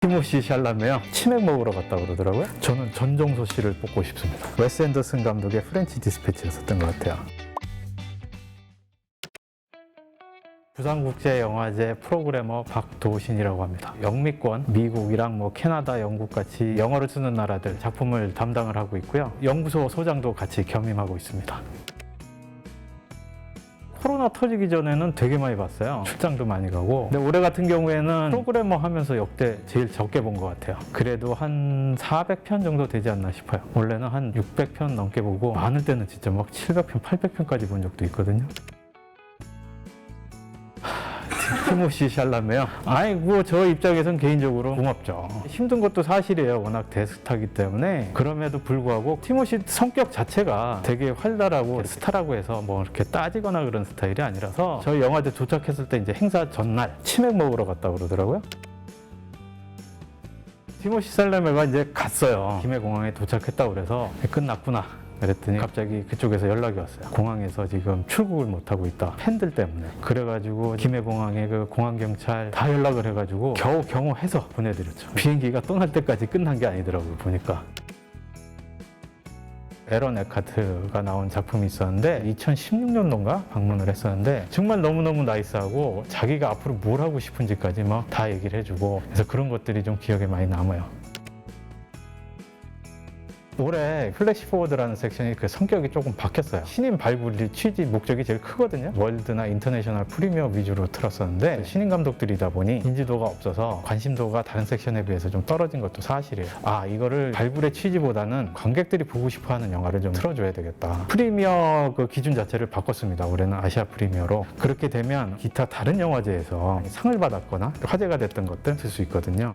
티모시 샬라메요. 치맥 먹으러 갔다고 그러더라고요. 저는 전종서 씨를 뽑고 싶습니다. 웨스 앤더슨 감독의 프렌치 디스패치였었던 것 같아요. 부산국제영화제 프로그래머 박도신이라고 합니다. 영미권, 미국이랑 캐나다, 영국 같이 영어를 쓰는 나라들 작품을 담당을 하고 있고요. 연구소 소장도 같이 겸임하고 있습니다. 코로나 터지기 전에는 되게 많이 봤어요. 출장도 많이 가고. 근데 올해 같은 경우에는 프로그래머 하면서 역대 제일 적게 본 것 같아요. 그래도 한 400편 정도 되지 않나 싶어요. 원래는 한 600편 넘게 보고 많을 때는 진짜 700편, 800편까지 본 적도 있거든요. 티모시 샬라메요. 아이고, 저 입장에선 개인적으로 고맙죠. 힘든 것도 사실이에요. 워낙 대스타기 때문에. 그럼에도 불구하고 티모시 성격 자체가 되게 활달하고 스타라고 해서 이렇게 따지거나 그런 스타일이 아니라서 저희 영화제 도착했을 때 이제 행사 전날 치맥 먹으러 갔다고 그러더라고요. 티모시 샬라메가 이제 갔어요. 김해공항에 도착했다고 그래서 끝났구나. 그랬더니 갑자기 그쪽에서 연락이 왔어요. 공항에서 지금 출국을 못하고 있다. 팬들 때문에. 그래가지고 김해공항에 그 공항경찰 다 연락을 해가지고 겨우 경호해서 보내드렸죠. 비행기가 떠날 때까지 끝난 게 아니더라고요. 보니까. 에런 에카트가 나온 작품이 있었는데 2016년도인가 방문을 했었는데 정말 너무너무 나이스하고 자기가 앞으로 뭘 하고 싶은지까지 다 얘기를 해주고 그래서 그런 것들이 좀 기억에 많이 남아요. 올해 플래시 포워드라는 섹션이 그 성격이 조금 바뀌었어요. 신인 발굴 취지 목적이 제일 크거든요. 월드나 인터내셔널 프리미어 위주로 틀었었는데 신인 감독들이다 보니 인지도가 없어서 관심도가 다른 섹션에 비해서 좀 떨어진 것도 사실이에요. 이거를 발굴의 취지보다는 관객들이 보고 싶어하는 영화를 좀 틀어줘야 되겠다. 프리미어 그 기준 자체를 바꿨습니다. 올해는 아시아 프리미어로. 그렇게 되면 기타 다른 영화제에서 상을 받았거나 화제가 됐던 것들 쓸 수 있거든요.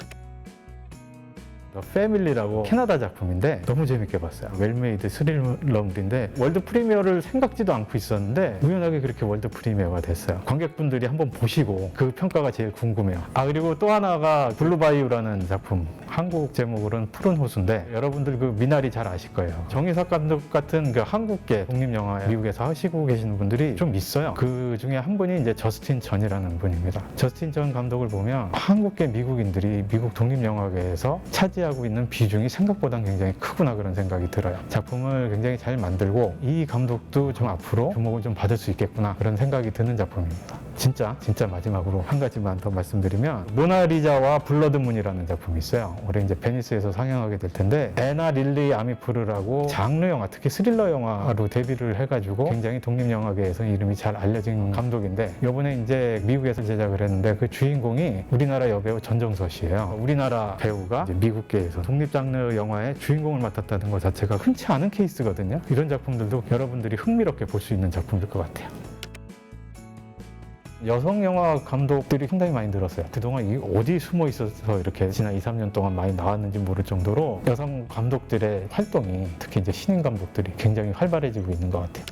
패밀리라고 캐나다 작품인데 너무 재밌게 봤어요. 웰메이드 스릴러물인데 월드 프리미어를 생각지도 않고 있었는데 우연하게 그렇게 월드 프리미어가 됐어요. 관객분들이 한번 보시고 그 평가가 제일 궁금해요. 그리고 또 하나가 블루바이오라는 작품, 한국 제목으로는 푸른 호수인데 여러분들 그 미나리 잘 아실 거예요. 정의석 감독 같은 그 한국계 독립영화 미국에서 하시고 계시는 분들이 좀 있어요. 그 중에 한 분이 이제 저스틴 전이라는 분입니다. 저스틴 전 감독을 보면 한국계 미국인들이 미국 독립영화계에서 차지하고 있는 비중이 생각보다 굉장히 크구나 그런 생각이 들어요. 작품을 굉장히 잘 만들고 이 감독도 좀 앞으로 주목을 좀 받을 수 있겠구나 그런 생각이 드는 작품입니다. 진짜 마지막으로 한 가지만 더 말씀드리면 모나리자와 블러드문이라는 작품이 있어요. 올해 이제 베니스에서 상영하게 될 텐데 에나 릴리 아미푸르라고 장르 영화, 특히 스릴러 영화로 데뷔를 해가지고 굉장히 독립영화계에서 이름이 잘 알려진 감독인데 이번에 이제 미국에서 제작을 했는데 그 주인공이 우리나라 여배우 전정서 씨예요. 우리나라 배우가 이제 미국계에서 독립장르 영화의 주인공을 맡았다는 것 자체가 흔치 않은 케이스거든요. 이런 작품들도 여러분들이 흥미롭게 볼 수 있는 작품일 것 같아요. 여성 영화 감독들이 상당히 많이 늘었어요. 그동안 이 어디 숨어 있어서 이렇게 지난 2, 3년 동안 많이 나왔는지 모를 정도로 여성 감독들의 활동이 특히 이제 신인 감독들이 굉장히 활발해지고 있는 것 같아요.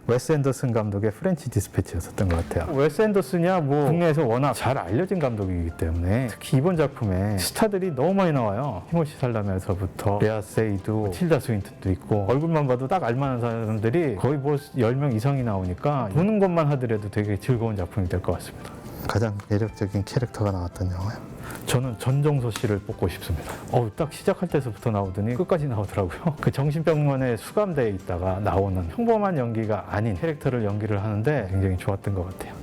웨스 앤더슨 감독의 프렌치 디스패치였었던 것 같아요. 웨스 앤더슨이야 국내에서 워낙 잘 알려진 감독이기 때문에 특히 이번 작품에 스타들이 너무 많이 나와요. 티모시 샬라메에서부터 레아 세이도 틸다 스윈튼도 있고 얼굴만 봐도 딱 알만한 사람들이 거의 10명 이상이 나오니까 보는 것만 하더라도 되게 즐거운 작품이 될 것 같습니다. 가장 매력적인 캐릭터가 나왔던 영화요. 저는 전종서 씨를 뽑고 싶습니다. 딱 시작할 때서부터 나오더니 끝까지 나오더라고요. 그 정신병원에 수감되어 있다가 나오는 평범한 연기가 아닌 캐릭터를 연기를 하는데 굉장히 좋았던 것 같아요.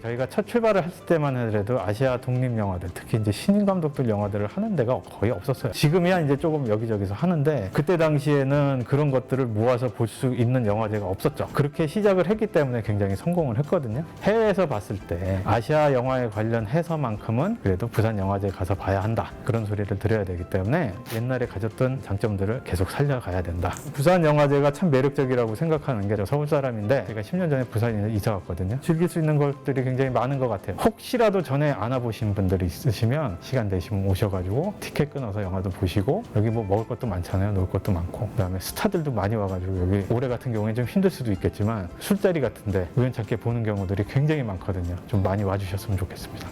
저희가 첫 출발을 했을 때만 하더라도 아시아 독립 영화들, 특히 이제 신인 감독들 영화들을 하는 데가 거의 없었어요. 지금이야 이제 조금 여기저기서 하는데 그때 당시에는 그런 것들을 모아서 볼 수 있는 영화제가 없었죠. 그렇게 시작을 했기 때문에 굉장히 성공을 했거든요. 해외에서 봤을 때 아시아 영화에 관련해서만큼은 그래도 부산 영화제에 가서 봐야 한다. 그런 소리를 들어야 되기 때문에 옛날에 가졌던 장점들을 계속 살려가야 된다. 부산 영화제가 참 매력적이라고 생각하는 게 저 서울 사람인데 제가 10년 전에 부산에 이사 왔거든요. 즐길 수 있는 것들이 굉장히 많은 것 같아요. 혹시라도 전에 안 와보신 분들이 있으시면 시간 되시면 오셔가지고 티켓 끊어서 영화도 보시고 여기 먹을 것도 많잖아요. 놀 것도 많고 그다음에 스타들도 많이 와가지고 여기 올해 같은 경우에 좀 힘들 수도 있겠지만 술자리 같은데 우연찮게 보는 경우들이 굉장히 많거든요. 좀 많이 와주셨으면 좋겠습니다.